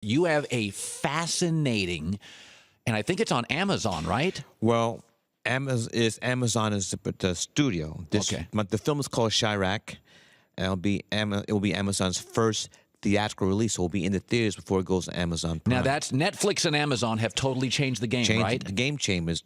You have a fascinating, and I think it's on Amazon, right? Well, Amazon is the studio. Okay. The film is called Chiraq, and it will be Amazon's first theatrical release. So it will be in the theaters before it goes to Amazon Prime. Now, that's Netflix and Amazon have totally changed the game, right? The game changes,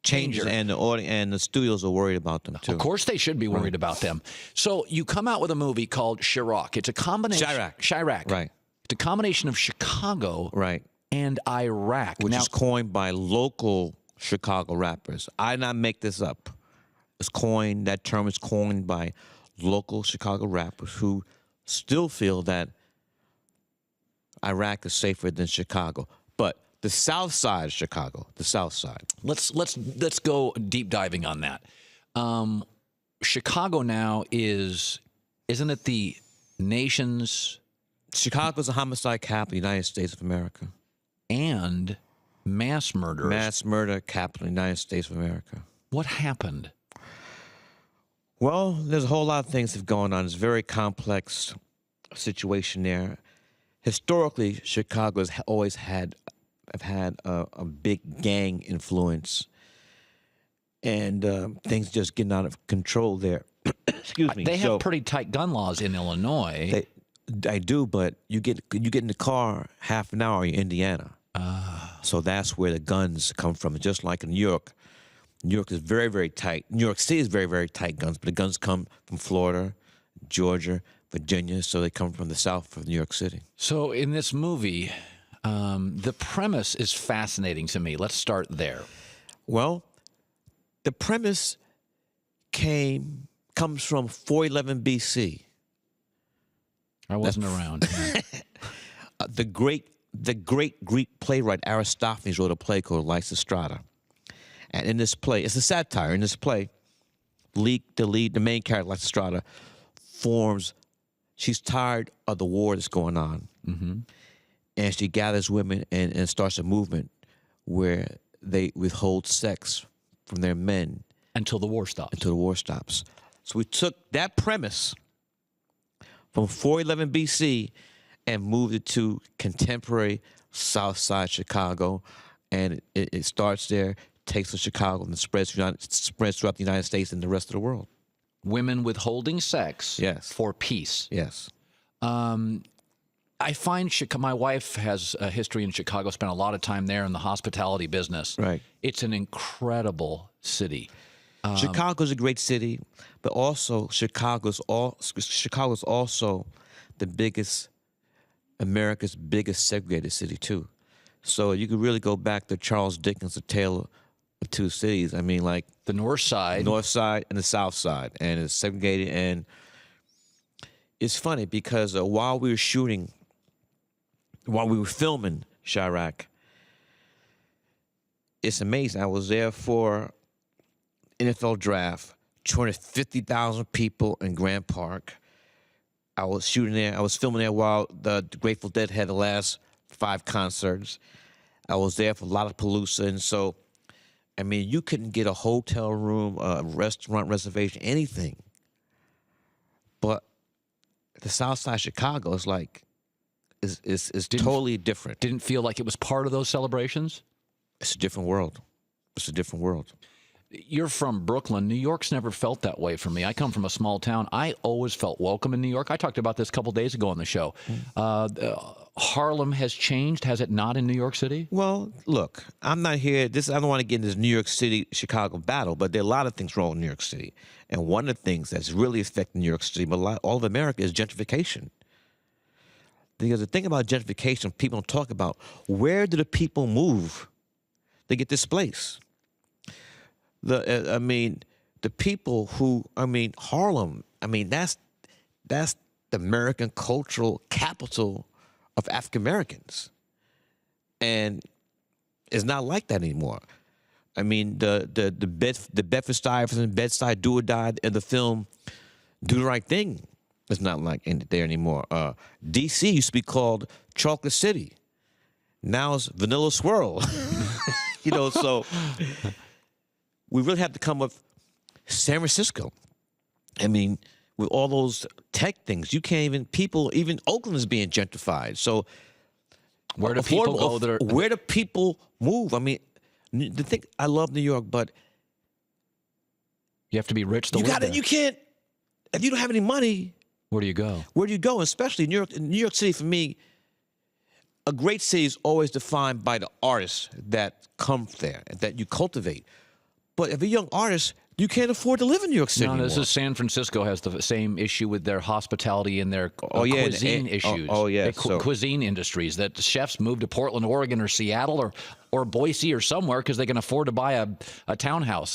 and the studios are worried about them too. Of course, they should be worried about them. So you come out with a movie called Chiraq. It's a combination. Chiraq. Right. It's a combination of Chicago. Right. And Iraq, which is coined by local Chicago rappers. I did not make this up. That term is coined by local Chicago rappers who still feel that Iraq is safer than Chicago. But the South Side of Chicago, the South Side. Let's go deep diving on that. Chicago now isn't it the nation's? Chicago's a homicide capital of the United States of America. And mass murder. Mass murder capital of the United States of America. What happened? Well, there's a whole lot of things that have gone on. It's a very complex situation there. Historically, Chicago has always had a big gang influence, and things just getting out of control there. Excuse me. They have pretty tight gun laws in Illinois. I do, but you get in the car half an hour, you're in Indiana. So that's where the guns come from. Just like in New York. New York is very, very tight. New York City is very, very tight guns, but the guns come from Florida, Georgia, Virginia, so they come from the south of New York City. So in this movie, the premise is fascinating to me. Let's start there. Well, the premise comes from 411 BC. I wasn't around. The great Greek playwright Aristophanes wrote a play called Lysistrata. And in this play, it's a satire. In this play, the main character, Lysistrata, she's tired of the war that's going on. Mm-hmm. And she gathers women and starts a movement where they withhold sex from their men. Until the war stops. So we took that premise from 411 BC and moved it to contemporary South Side Chicago. And it starts there, takes to Chicago, and spreads throughout the United States and the rest of the world. Women withholding sex for peace. Yes. I find my wife has a history in Chicago, spent a lot of time there in the hospitality business. Right. It's an incredible city. Chicago's a great city, but also Chicago's also America's biggest segregated city too. So you could really go back to Charles Dickens' The Tale of Two Cities. I mean, like the North Side and the South Side, and it's segregated. And it's funny because while we were filming Chiraq, it's amazing. I was there for NFL draft, 250,000 people in Grant Park. I was shooting there. I was filming there while the Grateful Dead had the last 5 concerts. I was there for Lollapalooza, and so, I mean, you couldn't get a hotel room, a restaurant reservation, anything. But the South Side of Chicago is like, is totally different. Didn't feel like it was part of those celebrations? It's a different world. It's a different world. You're from Brooklyn. New York's never felt that way for me. I come from a small town. I always felt welcome in New York. I talked about this a couple days ago on the show. Harlem has changed, has it not, in New York City? Well, look, I'm not here. I don't want to get in this New York City-Chicago battle, but there are a lot of things wrong in New York City. And one of the things that's really affecting New York City, but all of America, is gentrification. Because the thing about gentrification, people don't talk about, where do the people move? They get displaced. The people who, Harlem, that's the American cultural capital of African Americans, and it's not like that anymore. I mean, the Bedford-Stuyvesant, Bed-Stuy, Do or Die in the film Do the Right Thing is not like there anymore. D.C. used to be called Chocolate City. Now it's Vanilla Swirl. So we really have to come with San Francisco. I mean, with all those tech things, you can't even Oakland is being gentrified. So where do people go? Where do people move? I mean, the thing, I love New York, but you have to be rich to live there. You can't, if you don't have any money. Where do you go? Where do you go? Especially New York. In New York City, for me, a great city is always defined by the artists that come there, that you cultivate. But if a young artist, you can't afford to live in New York City No, anymore. this is San Francisco has the same issue with their hospitality and their cuisine issues. Cuisine industries, that the chefs move to Portland, Oregon, or Seattle, or Boise, or somewhere because they can afford to buy a townhouse.